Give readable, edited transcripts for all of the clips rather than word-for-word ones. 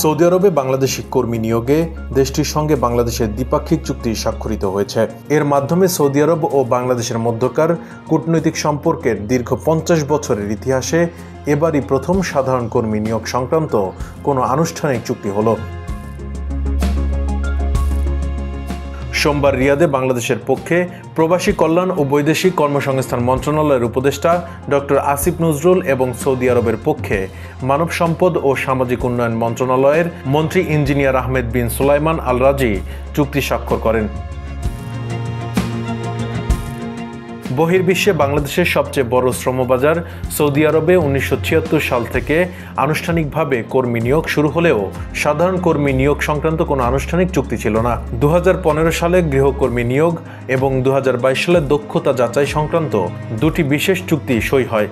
Saudi আরবে বাংলাদেশি কর্মী নিয়োগে দেশটির সঙ্গে বাংলাদেশের দ্বিপাক্ষিক চুক্তি স্বাক্ষরিত হয়েছে। এর মাধ্যমে সৌদি আরব ও বাংলাদেশের মধ্যকার কূটনৈতিক সম্পর্কের দীর্ঘ 50 বছরের ইতিহাসে এবারই প্রথম সাধারণ কর্মী নিয়োগ সংক্রান্ত কোনো আনুষ্ঠানিক চুক্তি হলো। সোমবার রিয়াদে বাংলাদেশের পক্ষে প্রবাসী কল্যাণ ও বৈদেশিক কর্মসংস্থান মন্ত্রণালয়ের উপদেষ্টা ডক্টর আসিফ নজরুল এবং সৌদি আরবের পক্ষে মানব সম্পদ ও সামাজিক উন্নয়ন মন্ত্রণালয়ের মন্ত্রী ইঞ্জিনিয়ার আহমেদ বিন সুলাইমান আল রাজি চুক্তি স্বাক্ষর করেন। বহির্বিশ্বে বাংলাদেশের সবচেয়ে বড় শ্রমবাজার সৌদি আরবে 1976 সাল থেকে আনুষ্ঠানিকভাবে কর্মী নিয়োগ শুরু হলেও সাধারণ কর্মী নিয়োগ সংক্রান্ত কোনো আনুষ্ঠানিক চুক্তি ছিল না। 2015 সালে গৃহকর্মী নিয়োগ এবং 2022 সালে দক্ষতা যাচাই সংক্রান্ত দুটি বিশেষ চুক্তি সই হয়।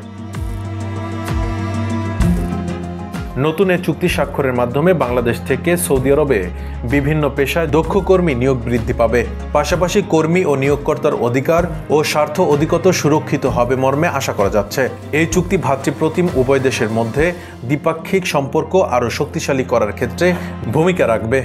নতুন এ চুক্তি স্বাক্ষরের মাধ্যমে বাংলাদেশ থেকে সৌদি আরবে বিভিন্ন পেশায় দক্ষ কর্মী নিয়োগ বৃদ্ধি পাবে, পাশাপাশি কর্মী ও নিয়োগকর্তার অধিকার ও স্বার্থ অধিকতর সুরক্ষিত হবে মর্মে আশা করা যাচ্ছে। এই চুক্তি ভ্রাতৃপ্রতিম উভয় দেশের মধ্যে দ্বিপাক্ষিক সম্পর্ক আরও শক্তিশালী করার ক্ষেত্রে ভূমিকা রাখবে।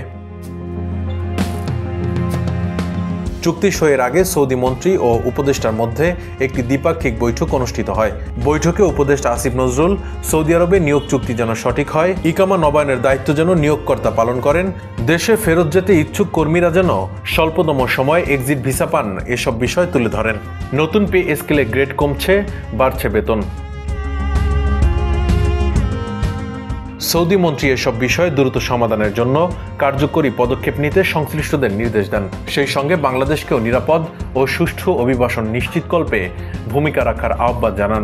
চুক্তি সইয়ের আগে সৌদি মন্ত্রী ও উপদেষ্টার মধ্যে একটি দ্বিপাক্ষিক বৈঠক অনুষ্ঠিত হয়। বৈঠকে উপদেষ্টা আসিফ নজরুল সৌদি আরবে নিয়োগ চুক্তি যেন সঠিক হয়, ইকামা নবায়নের দায়িত্ব যেন নিয়োগকর্তা পালন করেন, দেশে ফেরত যেতে ইচ্ছুক কর্মীরা যেন স্বল্পতম সময় এক্সিট ভিসা পান, এসব বিষয় তুলে ধরেন। নতুন পে স্কেলে গ্রেড কমছে, বাড়ছে বেতন। সৌদি মন্ত্রী এসব বিষয়ে দ্রুত সমাধানের জন্য কার্যকরী পদক্ষেপ নিতে সংশ্লিষ্টদের নির্দেশ দেন। সেই সঙ্গে বাংলাদেশকেও নিরাপদ ও সুষ্ঠু অভিবাসন নিশ্চিতকল্পে ভূমিকা রাখার আহ্বান জানান।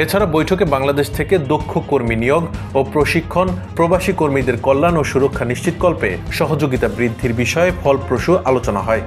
এছাড়া বৈঠকে বাংলাদেশ থেকে দক্ষ কর্মী নিয়োগ ও প্রশিক্ষণ, প্রবাসী কর্মীদের কল্যাণ ও সুরক্ষা নিশ্চিতকল্পে সহযোগিতা বৃদ্ধির বিষয়ে ফলপ্রসূ আলোচনা হয়।